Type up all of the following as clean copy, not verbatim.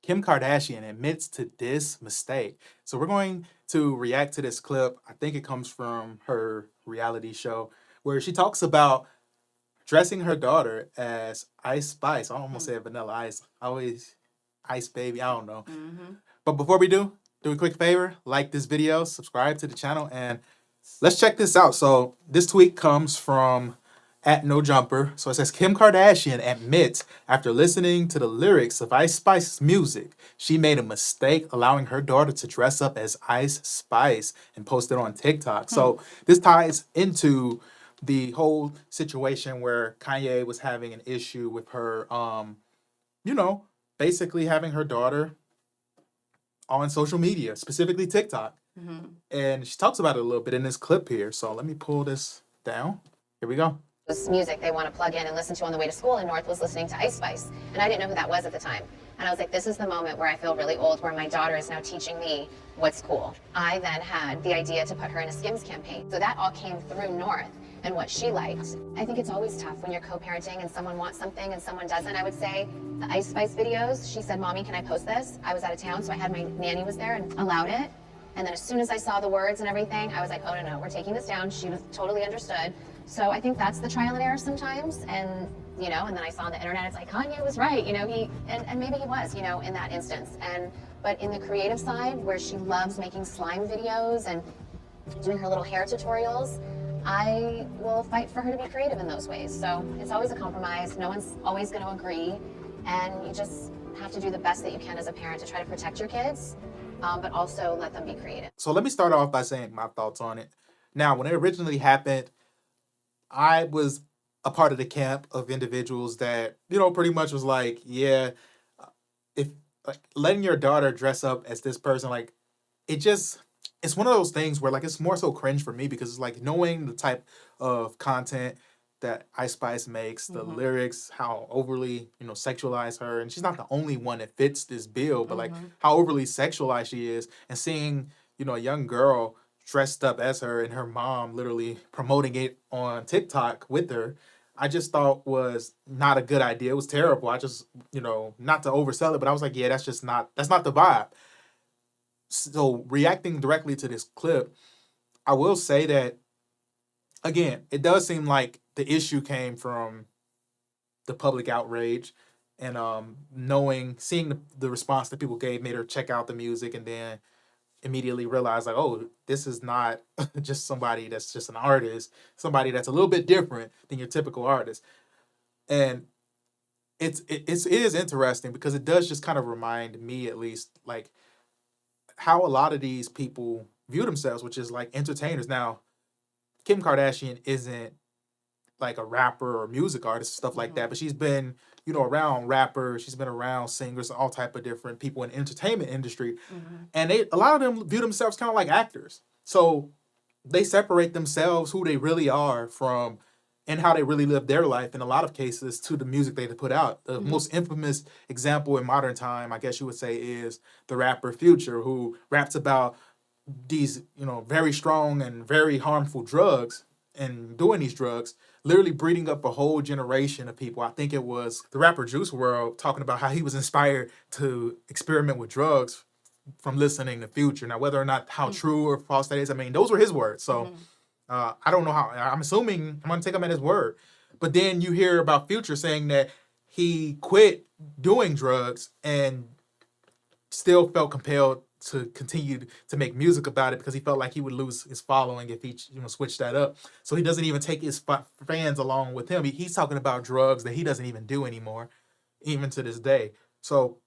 Kim Kardashian admits to this mistake. So we're going to react to this clip. I think it comes from her reality show where she talks about dressing her daughter as Ice Spice. I almost said Vanilla Ice. I always Ice Baby. I don't know. But before we do a quick favor, like this video, subscribe to the channel, and let's check this out. So this tweet comes from @NoJumper. So it says, Kim Kardashian admits after listening to the lyrics of Ice Spice's music, she made a mistake allowing her daughter to dress up as Ice Spice and post it on TikTok. So this ties into the whole situation where Kanye was having an issue with her, basically having her daughter on social media, specifically TikTok. And she talks about it a little bit in this clip here. So let me pull this down. Here we go. This music they want to plug in and listen to on the way to school, and North was listening to Ice Spice, and I didn't know who that was at the time. And I was like, this is the moment where I feel really old, where my daughter is now teaching me what's cool. I then had the idea to put her in a Skims campaign. So that all came through North and what she liked. I think it's always tough when you're co-parenting and someone wants something and someone doesn't. I would say the Ice Spice videos, she said, Mommy, can I post this? I was out of town, so I had my nanny was there and allowed it. And then as soon as I saw the words and everything, I was like, oh, no, we're taking this down. She was totally understood. So I think that's the trial and error sometimes. And, and then I saw on the internet, it's like, Kanye was right, and maybe he was, in that instance. But in the creative side, where she loves making slime videos and doing her little hair tutorials, I will fight for her to be creative in those ways. So it's always a compromise. No one's always going to agree. And you just have to do the best that you can as a parent to try to protect your kids, but also let them be creative. So let me start off by saying my thoughts on it. Now, when it originally happened, I was a part of the camp of individuals that, pretty much was like, yeah, if letting your daughter dress up as this person, like, it's one of those things where, like, it's more so cringe for me because it's like knowing the type of content that Ice Spice makes, the lyrics, how overly, sexualize her. And she's not the only one that fits this bill, but like how overly sexualized she is, and seeing, a young girl dressed up as her and her mom literally promoting it on TikTok with her, I just thought was not a good idea. It was terrible. I just, not to oversell it, but I was like, yeah, that's not the vibe. So reacting directly to this clip, I will say that, again, it does seem like the issue came from the public outrage, and seeing the response that people gave made her check out the music, and then immediately realized, like, oh, this is not just somebody that's just an artist, somebody that's a little bit different than your typical artist. And it is interesting because it does just kind of remind me, at least, like, how a lot of these people view themselves, which is like entertainers. Now, Kim Kardashian isn't like a rapper or music artist, stuff like that, but she's been, around rappers, she's been around singers, all type of different people in the entertainment industry. And a lot of them view themselves kind of like actors. So they separate themselves, who they really are, from and how they really live their life in a lot of cases to the music they put out. The most infamous example in modern time, I guess you would say, is the rapper Future, who raps about these, very strong and very harmful drugs, and doing these drugs, literally breeding up a whole generation of people. I think it was the rapper Juice WRLD talking about how he was inspired to experiment with drugs from listening to Future. Now, whether or not how true or false that is, I mean, those were his words. So I don't know how. I'm assuming I'm going to take him at his word. But then you hear about Future saying that he quit doing drugs and still felt compelled to continue to make music about it because he felt like he would lose his following if he switched that up. So he doesn't even take his fans along with him. He's talking about drugs that he doesn't even do anymore, even to this day. So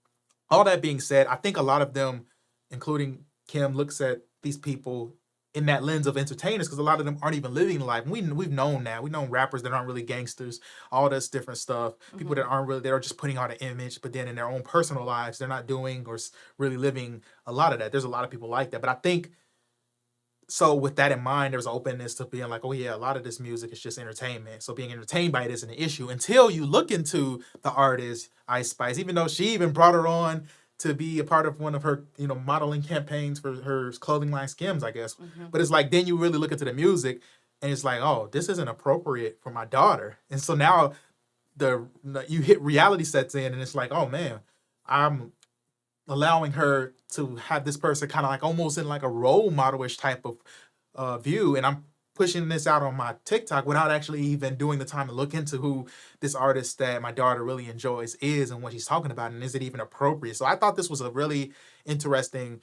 all that being said, I think a lot of them, including Kim, looks at these people in that lens of entertainers, because a lot of them aren't even living life. And we've known that. We've known rappers that aren't really gangsters, all this different stuff. People that aren't really, they're just putting out an image, but then in their own personal lives, they're not doing or really living a lot of that. There's a lot of people like that. But I think, so with that in mind, there's an openness to being like, oh yeah, a lot of this music is just entertainment. So being entertained by it isn't an issue until you look into the artist, Ice Spice, even though she even brought her on to be a part of one of her, modeling campaigns for her clothing line Skims, I guess. But it's like, then you really look into the music and it's like, oh, this isn't appropriate for my daughter. And so now you hit reality sets in and it's like, oh man, I'm allowing her to have this person kind of like almost in like a role modelish type of view. And I'm pushing this out on my TikTok without actually even doing the time to look into who this artist that my daughter really enjoys is and what she's talking about, and is it even appropriate. So I thought this was a really interesting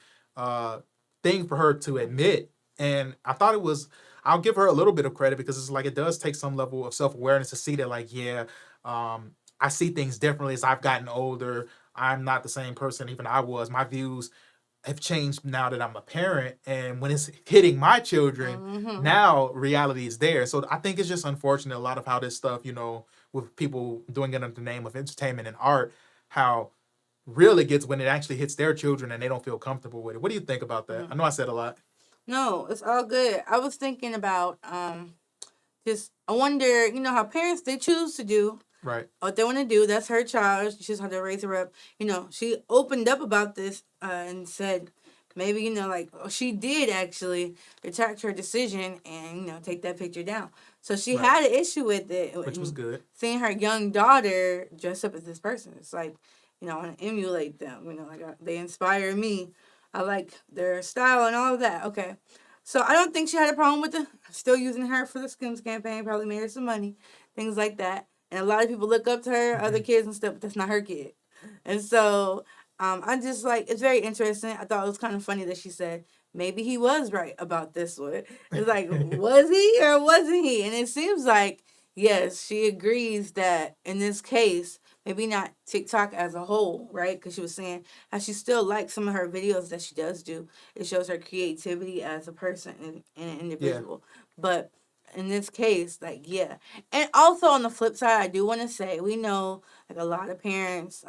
thing for her to admit. And I thought it was, I'll give her a little bit of credit, because it's like it does take some level of self-awareness to see that, like, yeah, I see things differently as I've gotten older. I'm not the same person even I was. My views have changed now that I'm a parent, and when it's hitting my children, now reality is there. So I think it's just unfortunate a lot of how this stuff, with people doing it under the name of entertainment and art, how real it gets when it actually hits their children and they don't feel comfortable with it. What do you think about that? I know I said a lot. No, it's all good. I was thinking about just, I wonder, how parents, they choose to do Right. what they want to do. That's her child. She just had to raise her up. She opened up about this and said maybe, she did actually retract her decision and, take that picture down. So she had an issue with it. Which was good. Seeing her young daughter dress up as this person. It's like, I want to emulate them. They inspire me. I like their style and all of that. Okay. So I don't think she had a problem with it. Still using her for the Skims campaign. Probably made her some money. Things like that. And a lot of people look up to her, other kids and stuff, but that's not her kid. And so I just it's very interesting. I thought it was kind of funny that she said, maybe he was right about this one. It's like, was he or wasn't he? And it seems like, yes, she agrees that in this case, maybe not TikTok as a whole, right? Because she was saying how she still likes some of her videos that she does do. It shows her creativity as a person and an individual. Yeah. But in this case, yeah. And also on the flip side, I do want to say, we know, a lot of parents,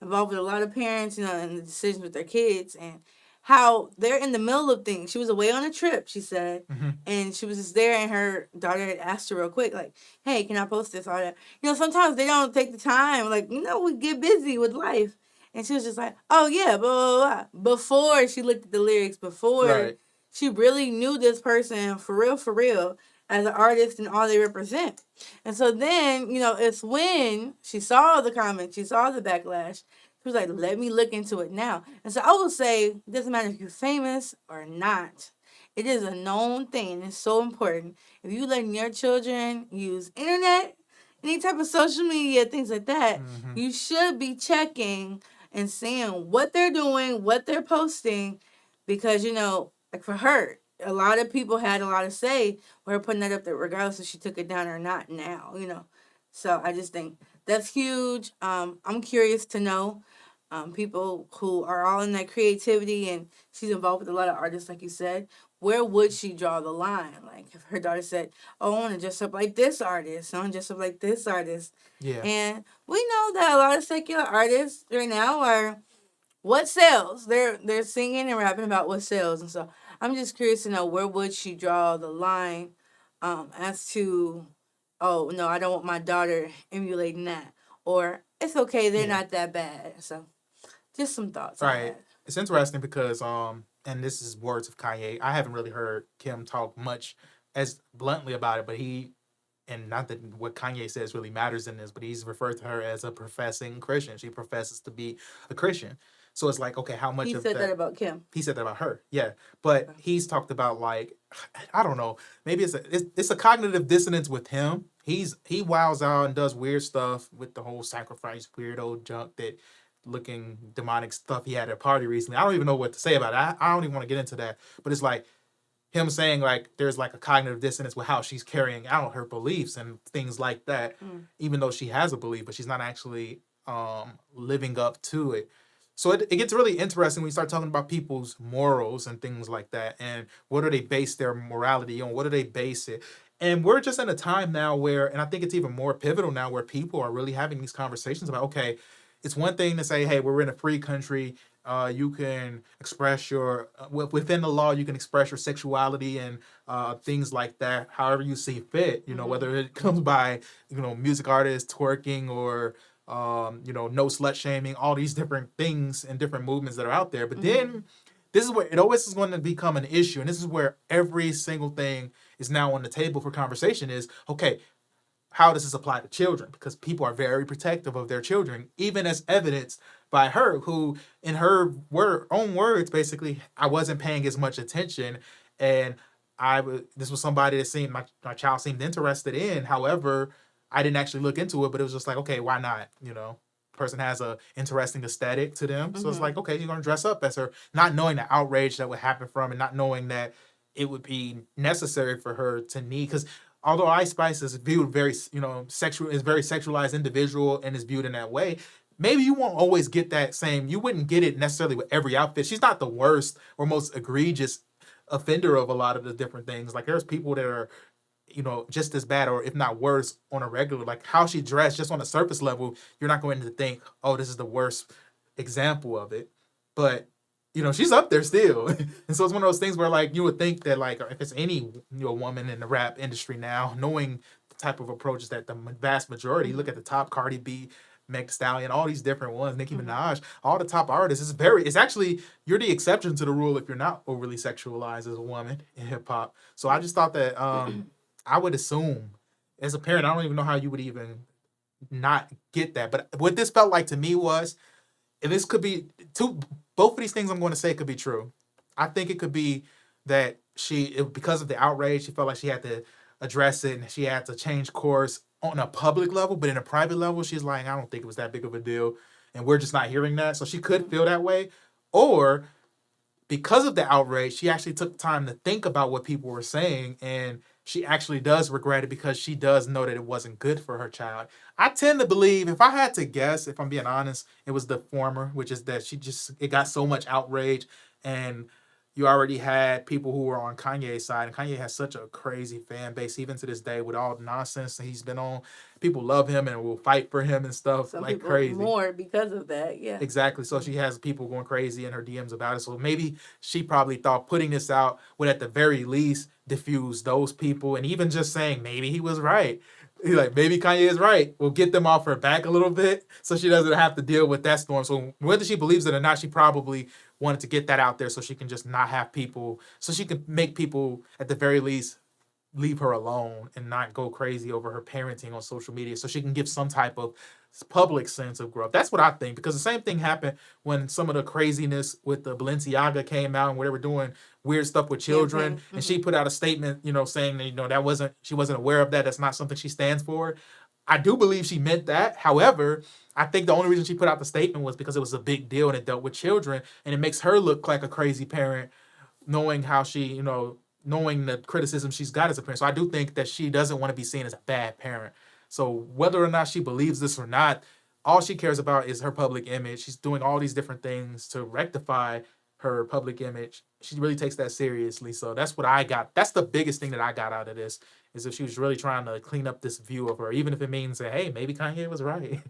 involved with a lot of parents, in the decisions with their kids, and how they're in the middle of things. She was away on a trip, she said, and she was just there, and her daughter had asked her real quick, hey, can I post this, all that? Sometimes they don't take the time, we get busy with life. And she was just like, oh, yeah, blah, blah, blah. Before she looked at the lyrics, before she really knew this person for real, as an artist and all they represent. And so then, it's when she saw the comments, she saw the backlash, she was like, let me look into it now. And so I will say, it doesn't matter if you're famous or not. It is a known thing. It's so important. If you letting your children use internet, any type of social media, things like that, you should be checking and seeing what they're doing, what they're posting, because, for her, a lot of people had a lot to say with her putting that up there, regardless if she took it down or not now, So I just think that's huge. I'm curious to know people who are all in that creativity, and she's involved with a lot of artists, like you said, where would she draw the line? If her daughter said, oh, I want to dress up like this artist, I want to dress up like this artist. Yeah. And we know that a lot of secular artists right now are what sells. They're singing and rapping about what sells. And so I'm just curious to know, where would she draw the line as to, oh, no, I don't want my daughter emulating that. Or it's okay, they're not that bad. So just some thoughts on that. It's interesting because, and this is words of Kanye, I haven't really heard Kim talk much as bluntly about it, but and not that what Kanye says really matters in this, but he's referred to her as a professing Christian. She professes to be a Christian. So it's like, okay, how much he of said that about Kim? He said that about her, yeah. But he's talked about, I don't know, maybe it's a cognitive dissonance with him. He wows out and does weird stuff with the whole sacrifice weirdo junk, that looking demonic stuff he had at a party recently. I don't even know what to say about it. I don't even want to get into that. But it's like him saying there's a cognitive dissonance with how she's carrying out her beliefs and things like that, even though she has a belief, but she's not actually living up to it. So it gets really interesting when you start talking about people's morals and things like that, and what do they base their morality on? What do they base it? And we're just in a time now where, and I think it's even more pivotal now, where people are really having these conversations about, okay, it's one thing to say, hey, we're in a free country. You can express your, within the law, you can express your sexuality and things like that, however you see fit, whether it comes by, music artists twerking or, no slut shaming, all these different things and different movements that are out there. But then this is where it always is going to become an issue. And this is where every single thing is now on the table for conversation is, okay, how does this apply to children? Because people are very protective of their children, even as evidenced by her, who in her own words, basically, I wasn't paying as much attention, and this was somebody that seemed my child seemed interested in. However, I didn't actually look into it, but it was just like, okay, why not? Person has a interesting aesthetic to them, so it's like, okay, you're gonna dress up as her, not knowing the outrage that would happen from, and not knowing that it would be necessary for her to need, because although Ice Spice is viewed very, sexual, is very sexualized individual and is viewed in that way, maybe you won't always get that same, you wouldn't get it necessarily with every outfit. She's not the worst or most egregious offender of a lot of the different things. Like, there's people that are, just as bad, or if not worse, on a regular, like how she dressed, just on a surface level, you're not going to think, oh, this is the worst example of it. But, she's up there still. And so it's one of those things where, like, you would think that, like, if it's any, woman in the rap industry now, knowing the type of approaches that the vast majority, look at the top, Cardi B, Meg Thee Stallion, all these different ones, Nicki Minaj, all the top artists, it's actually, you're the exception to the rule if you're not overly sexualized as a woman in hip hop. So I just thought that, I would assume, as a parent, I don't even know how you would even not get that. But what this felt like to me was, and this could be both of these things I'm going to say could be true. I think it could be that because of the outrage, she felt like she had to address it and she had to change course on a public level, but in a private level, she's like, I don't think it was that big of a deal, and we're just not hearing that. So she could feel that way. Or because of the outrage, she actually took time to think about what people were saying, and she actually does regret it because she does know that it wasn't good for her child. I tend to believe, if I had to guess, if I'm being honest, it was the former, which is that it got so much outrage, and you already had people who were on Kanye's side, and Kanye has such a crazy fan base, even to this day, with all the nonsense that he's been on. People love him and will fight for him and stuff. Some like people crazy. More because of that, yeah. Exactly. So she has people going crazy in her DMs about it. So maybe she probably thought putting this out would at the very least diffuse those people, and even just saying maybe he was right. Like, maybe Kanye is right. We'll get them off her back a little bit so she doesn't have to deal with that storm. So whether she believes it or not, she probably wanted to get that out there so she can just not have people, so she can make people at the very least leave her alone and not go crazy over her parenting on social media, so she can give some type of public sense of growth. That's what I think, because the same thing happened when some of the craziness with the Balenciaga came out and where they were doing weird stuff with children, and she put out a statement, saying that, she wasn't aware of that. That's not something she stands for. I do believe she meant that. However, I think the only reason she put out the statement was because it was a big deal and it dealt with children, and it makes her look like a crazy parent, knowing how she, knowing the criticism she's got as a parent. So I do think that she doesn't want to be seen as a bad parent. So whether or not she believes this or not, all she cares about is her public image. She's doing all these different things to rectify her public image. She really takes that seriously. So that's what I got. That's the biggest thing that I got out of this, is if she was really trying to clean up this view of her, even if it means that, hey, maybe Kanye was right.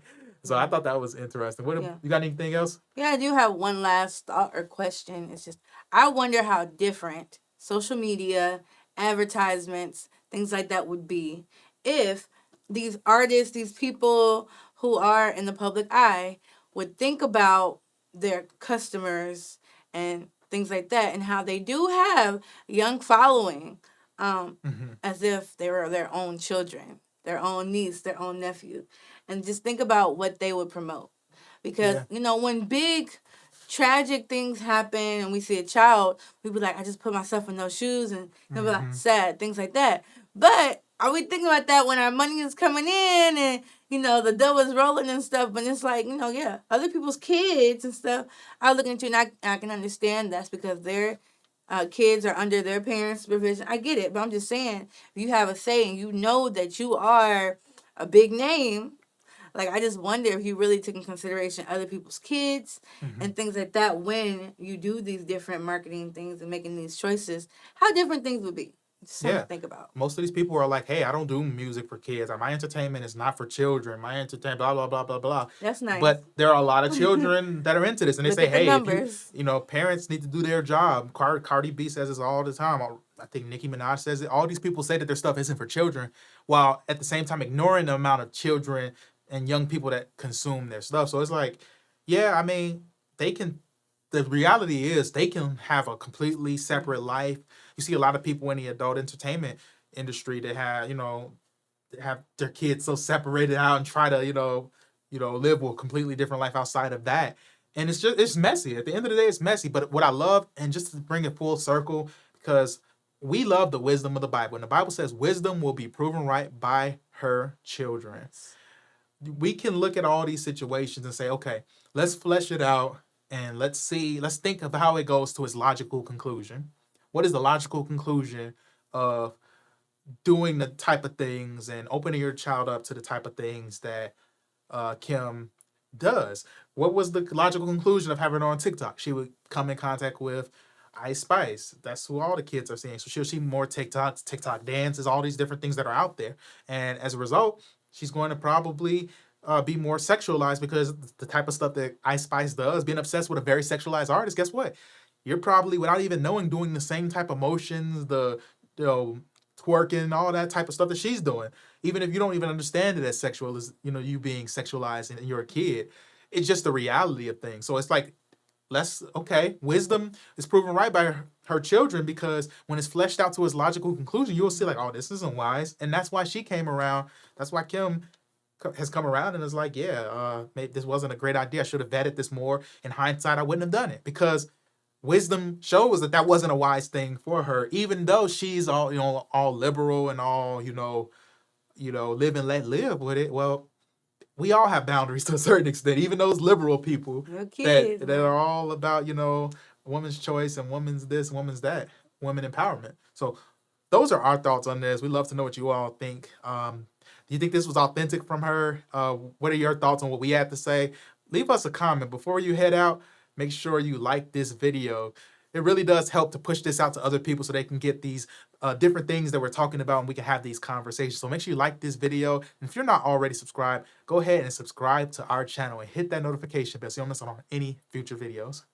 So I thought that was interesting. You got anything else? Yeah, I do have one last thought or question. It's just, I wonder how different social media, advertisements, things like that would be if these artists, these people who are in the public eye would think about their customers and things like that, and how they do have young following, as if they were their own children, their own niece, their own nephew. And just think about what they would promote. Because, when big tragic things happen and we see a child, we be like, I just put myself in those shoes, and be like, sad, things like that. But are we thinking about that when our money is coming in and, the dough is rolling and stuff? But it's like, other people's kids and stuff are looking at you, and I can understand that's because their kids are under their parents' supervision. I get it, but I'm just saying, if you have a say and you know that you are a big name, like, I just wonder if you really took in consideration other people's kids and things like that when you do these different marketing things and making these choices, how different things would be. Just something to think about. Most of these people are like, hey, I don't do music for kids. My entertainment is not for children. My entertainment, blah, blah, blah, blah, blah. That's nice. But there are a lot of children that are into this. And they say, hey, if parents need to do their job. Cardi B says this all the time. I think Nicki Minaj says it. All these people say that their stuff isn't for children, while at the same time ignoring the amount of children and young people that consume their stuff. So it's like, the reality is they can have a completely separate life. You see a lot of people in the adult entertainment industry that have their kids so separated out and try to, live a completely different life outside of that. And it's messy. At the end of the day, it's messy. But what I love, and just to bring it full circle, because we love the wisdom of the Bible. And the Bible says wisdom will be proven right by her children. We can look at all these situations and say, okay, let's flesh it out and let's think of how it goes to its logical conclusion. What is the logical conclusion of doing the type of things and opening your child up to the type of things that Kim does? What was the logical conclusion of having her on TikTok? She would come in contact with Ice Spice. That's who all the kids are seeing. So she'll see more TikToks, TikTok dances, all these different things that are out there. And as a result, she's going to probably be more sexualized, because the type of stuff that Ice Spice does, being obsessed with a very sexualized artist, guess what? You're probably, without even knowing, doing the same type of motions, the twerking, all that type of stuff that she's doing. Even if you don't even understand it as sexual, as you being sexualized and you're a kid, it's just the reality of things. So it's like, wisdom is proven right by her children, because when it's fleshed out to its logical conclusion, you'll see like, oh, this isn't wise. And that's why she came around. That's why Kim has come around and is like, yeah, maybe this wasn't a great idea. I should have vetted this more. In hindsight, I wouldn't have done it, because wisdom shows that wasn't a wise thing for her, even though she's all liberal and all, live and let live with it. Well, we all have boundaries to a certain extent, even those liberal people that are all about, woman's choice and woman's this, woman's that, woman empowerment. So those are our thoughts on this. We'd love to know what you all think. Do you think this was authentic from her? What are your thoughts on what we had to say? Leave us a comment. Before you head out, make sure you like this video. It really does help to push this out to other people so they can get these different things that we're talking about, and we can have these conversations. So make sure you like this video. And if you're not already subscribed, go ahead and subscribe to our channel and hit that notification bell so you don't miss out on any future videos.